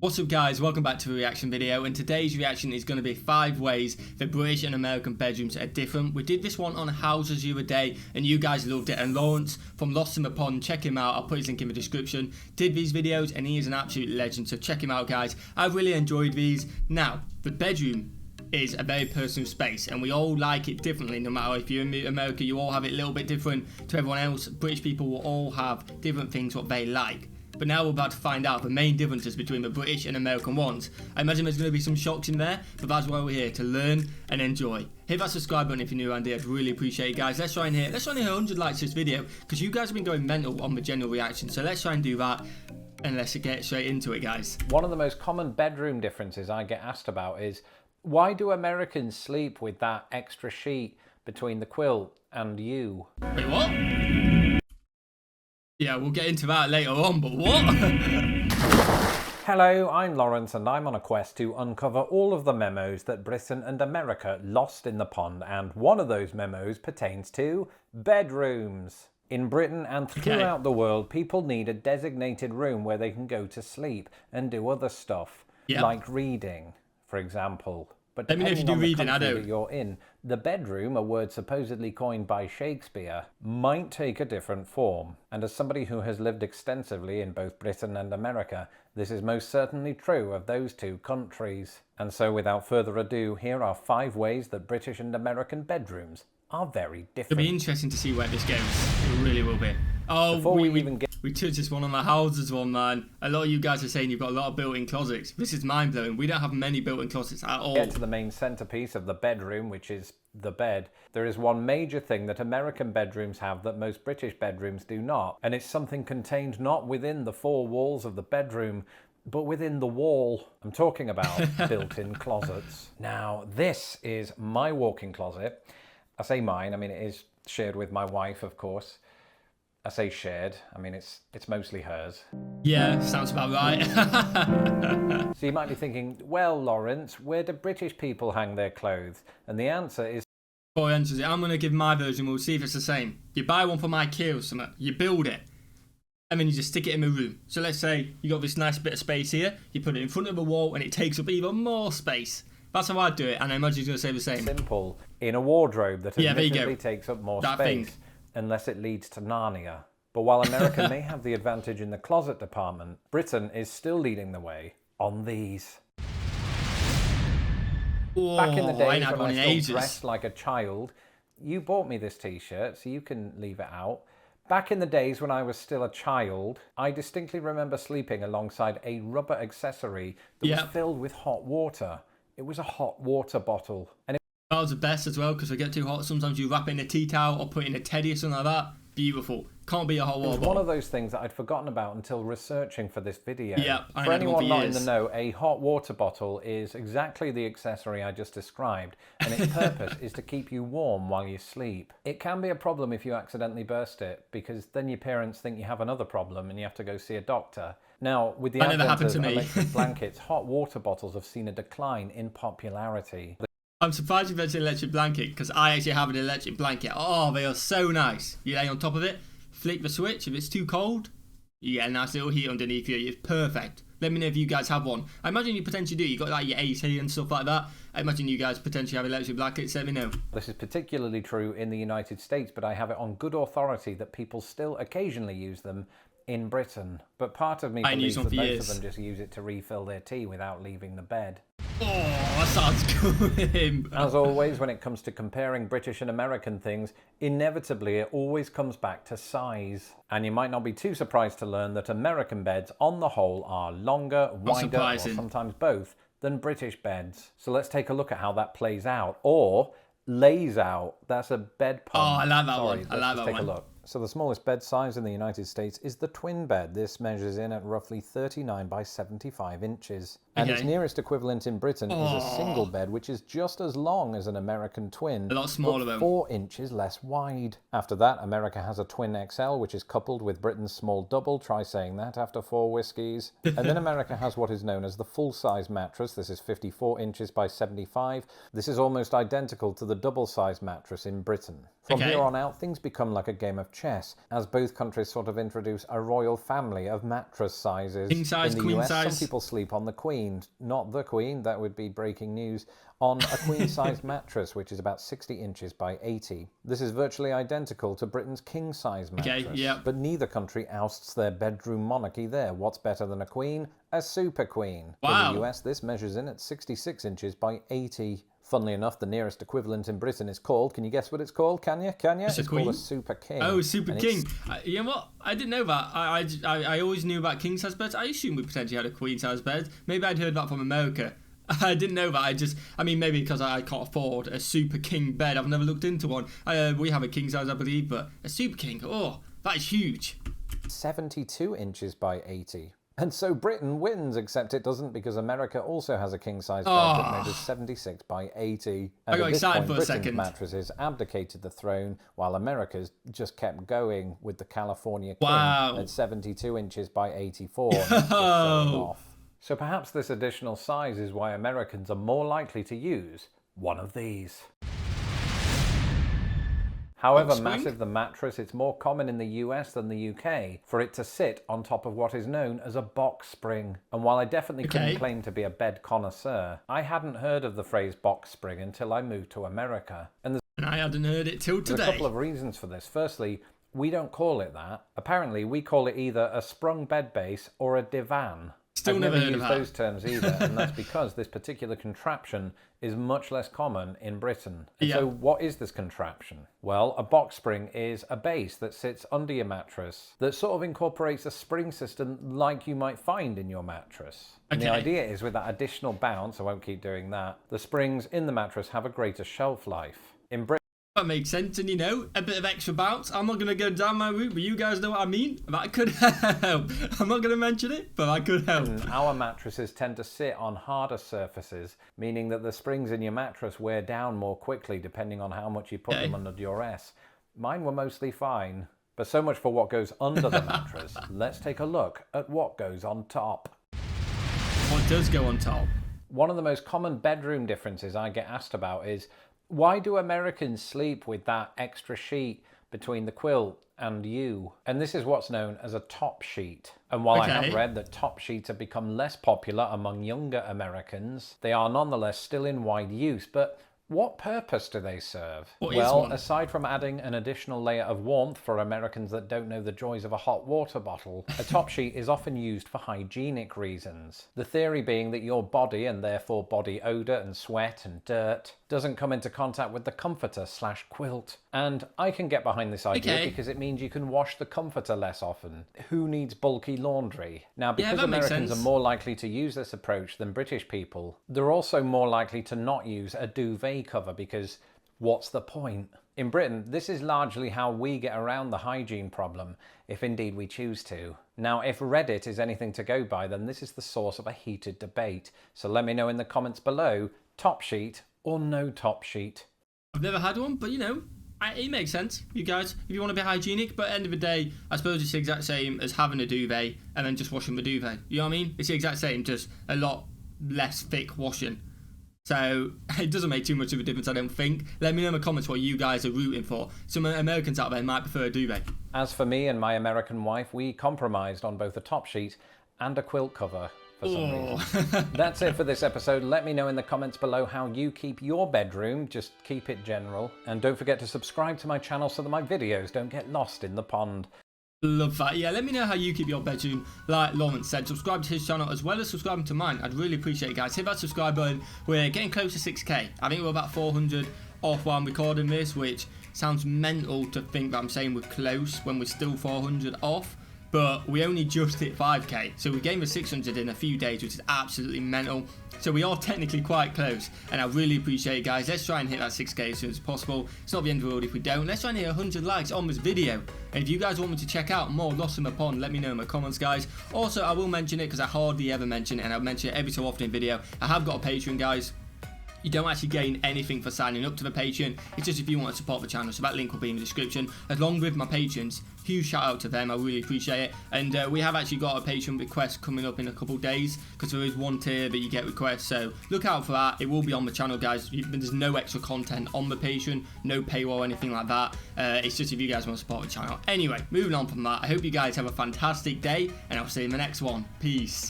What's up guys, welcome back to a reaction video, and today's reaction is going to be 5 ways that British and American bedrooms are different. We did this one on houses the other day and you guys loved it, and Lawrence from Lost in the Pond, check him out, I'll put his link in the description, did these videos and he is an absolute legend, so check him out guys. I've really enjoyed these. Now, the bedroom is a very personal space and we all like it differently. No matter if you're in America, you all have it a little bit different to everyone else. British people will all have different things what they like. But now we're about to find out the main differences between the British and American ones. I imagine there's going to be some shocks in there, but that's why we're here, to learn and enjoy. Hit that subscribe button if you're new around here, I'd really appreciate it guys. Let's try and hit 100 likes this video, because you guys have been going mental on the general reaction, so let's try and do that. And let's get straight into it guys. One of the most common bedroom differences I get asked about is, why do Americans sleep with that extra sheet between the quilt and you? Wait, what? Yeah, we'll get into that later on, but what? Hello, I'm Lawrence and I'm on a quest to uncover all of the memos that Britain and America lost in the pond, and one of those memos pertains to bedrooms. In Britain and throughout the world, people need a designated room where they can go to sleep and do other stuff, like reading, for example. But let me know if you do reading, I don't. That you're in, the bedroom, a word supposedly coined by Shakespeare, might take a different form. And as somebody who has lived extensively in both Britain and America, this is most certainly true of those two countries. And so without further ado, here are 5 ways that British and American bedrooms are very different. It'll be interesting to see where this goes. It really will be. Oh, before we touched this one on the houses one, man. A lot of you guys are saying you've got a lot of built-in closets. This is mind-blowing. We don't have many built-in closets at all. Get to the main centerpiece of the bedroom, which is the bed. There is one major thing that American bedrooms have that most British bedrooms do not, and it's something contained not within the 4 walls of the bedroom, but within the wall. I'm talking about built-in closets. Now, this is my walk-in closet. I say mine, I mean it is shared with my wife, of course. I say shared, I mean it's mostly hers. Yeah, sounds about right. So you might be thinking, well Lawrence, where do British people hang their clothes? And the answer is... Before I answer it, I'm going to give my version, we'll see if it's the same. You buy one from IKEA or something, you build it, and then you just stick it in the room. So let's say you got this nice bit of space here, you put it in front of the wall and it takes up even more space. That's how I'd do it, and I imagine you're going to say the same. Simple. In a wardrobe that admittedly takes up more that space, unless it leads to Narnia. But while America may have the advantage in the closet department, Britain is still leading the way on these. Whoa, back in the days when I still dressed like a child, you bought me this t-shirt, so you can leave it out. Back in the days when I was still a child, I distinctly remember sleeping alongside a rubber accessory that was filled with hot water. It was a hot water bottle. And that was the best as well, because if it get too hot, sometimes you wrap it in a tea towel or put it in a teddy or something like that. Beautiful. Can't be a hot water bottle. One of those things that I'd forgotten about until researching for this video. Yeah, for anyone not in the know, a hot water bottle is exactly the accessory I just described, and its purpose is to keep you warm while you sleep. It can be a problem if you accidentally burst it, because then your parents think you have another problem and you have to go see a doctor. Now, with the advent of electric blankets, hot water bottles have seen a decline in popularity. I'm surprised you mentioned electric blanket, because I actually have an electric blanket. Oh, they are so nice. You lay on top of it, flick the switch. If it's too cold, you get a nice little heat underneath you. It's perfect. Let me know if you guys have one. I imagine you potentially do. You got like your AC and stuff like that. I imagine you guys potentially have electric blankets. Let me know. This is particularly true in the United States, but I have it on good authority that people still occasionally use them in Britain. But part of me believes that most of them just use it to refill their tea without leaving the bed. Oh, that sounds good. As always, when it comes to comparing British and American things, inevitably it always comes back to size. And you might not be too surprised to learn that American beds, on the whole, are longer, wider, or sometimes both, than British beds. So let's take a look at how that plays out, or lays out. That's a bed pun. Oh, I like that one. I like that one. Take a look. So the smallest bed size in the United States is the twin bed. This measures in at roughly 39 by 75 inches. And its nearest equivalent in Britain is a single bed, which is just as long as an American twin, a lot smaller, but 4 inches less wide. After that, America has a twin XL, which is coupled with Britain's small double. Try saying that after 4 whiskeys. And then America has what is known as the full-size mattress. This is 54 inches by 75. This is almost identical to the double-size mattress in Britain. From here on out, things become like a game of chess, as both countries sort of introduce a royal family of mattress sizes. King size, in the queen US, size. some people sleep on the queen, not the queen, that would be breaking news, on a queen-sized mattress, which is about 60 inches by 80. This is virtually identical to Britain's king-size mattress. Okay, yeah. But neither country ousts their bedroom monarchy there. What's better than a queen? A super queen. Wow. In the US, this measures in at 66 inches by 80. Funnily enough, the nearest equivalent in Britain is called, can you guess what it's called? Can you? It's called a super king. Oh, super king. You know what? I didn't know that. I always knew about king size beds. I assumed we potentially had a queen size bed. Maybe I'd heard that from America. I didn't know that. Maybe because I can't afford a super king bed. I've never looked into one. We have a king size, I believe, but a super king, oh, that is huge. 72 inches by 80. And so Britain wins, except it doesn't, because America also has a king-size bed that measures 76 by 80. And I got excited for a Britain's second. mattresses abdicated the throne, while America's just kept going with the California king at 72 inches by 84. Off. So perhaps this additional size is why Americans are more likely to use one of these. However massive the mattress, it's more common in the US than the UK for it to sit on top of what is known as a box spring. And while I definitely couldn't claim to be a bed connoisseur, I hadn't heard of the phrase box spring until I moved to America. And I hadn't heard it till today. There's a couple of reasons for this. Firstly, we don't call it that. Apparently, we call it either a sprung bed base or a divan. Still never heard of that. those terms either, and that's because this particular contraption is much less common in Britain. And so what is this contraption? Well, a box spring is a base that sits under your mattress that sort of incorporates a spring system like you might find in your mattress. And the idea is with that additional bounce, I won't keep doing that, the springs in the mattress have a greater shelf life. In Britain, that makes sense, and a bit of extra bounce. I'm not going to go down my route, but you guys know what I mean. That could help. I'm not going to mention it, but that could help. Our mattresses tend to sit on harder surfaces, meaning that the springs in your mattress wear down more quickly depending on how much you put them under duress. Mine were mostly fine, but so much for what goes under the mattress. Let's take a look at what goes on top. What does go on top? One of the most common bedroom differences I get asked about is, why do Americans sleep with that extra sheet between the quilt and you? And this is what's known as a top sheet. And while I have read that top sheets have become less popular among younger Americans, they are nonetheless still in wide use. But what purpose do they serve? Well, aside from adding an additional layer of warmth for Americans that don't know the joys of a hot water bottle, a top sheet is often used for hygienic reasons. The theory being that your body, and therefore body odor and sweat and dirt, doesn't come into contact with the comforter/quilt. And I can get behind this idea because it means you can wash the comforter less often. Who needs bulky laundry? Now, because Americans are more likely to use this approach than British people, they're also more likely to not use a duvet cover because what's the point? In Britain, this is largely how we get around the hygiene problem, if indeed we choose to. Now, if Reddit is anything to go by, then this is the source of a heated debate. So let me know in the comments below, top sheet or no top sheet. I've never had one, but it makes sense, you guys, if you want to be hygienic. But at the end of the day, I suppose it's the exact same as having a duvet and then just washing the duvet. You know what I mean? It's the exact same, just a lot less thick washing. So it doesn't make too much of a difference, I don't think. Let me know in the comments what you guys are rooting for. Some Americans out there might prefer a duvet. As for me and my American wife, we compromised on both a top sheet and a quilt cover for some reason. That's it for this episode. Let me know in the comments below how you keep your bedroom. Just keep it general. And don't forget to subscribe to my channel so that my videos don't get lost in the pond. Love that. Yeah, let me know how you keep your bedroom. Like Lawrence said, subscribe to his channel as well as subscribing to mine. I'd really appreciate it, guys. Hit that subscribe button. We're getting close to 6k. I think we're about 400 off while I'm recording this, which sounds mental to think that I'm saying we're close when we're still 400 off. But we only just hit 5k, so we gained the 600 in a few days, which is absolutely mental. So we are technically quite close, and I really appreciate it, guys. Let's try and hit that 6k as soon as possible. It's not the end of the world if we don't. Let's try and hit 100 likes on this video. And if you guys want me to check out more Lost in the Pond, let me know in the comments, guys. Also, I will mention it because I hardly ever mention it, and I'll mention it every so often in video. I have got a Patreon, guys. You don't actually gain anything for signing up to the Patreon. It's just if you want to support the channel, so that link will be in the description, along with my patrons. Huge shout out to them, I really appreciate it. And we have actually got a Patreon request coming up in a couple days, because there is one tier that you get requests, so look out for that. It will be on the channel, guys. There's no extra content on the Patreon, no paywall or anything like that. It's just if you guys want to support the channel. Anyway, moving on from that, I hope you guys have a fantastic day, and I'll see you in the next one. Peace.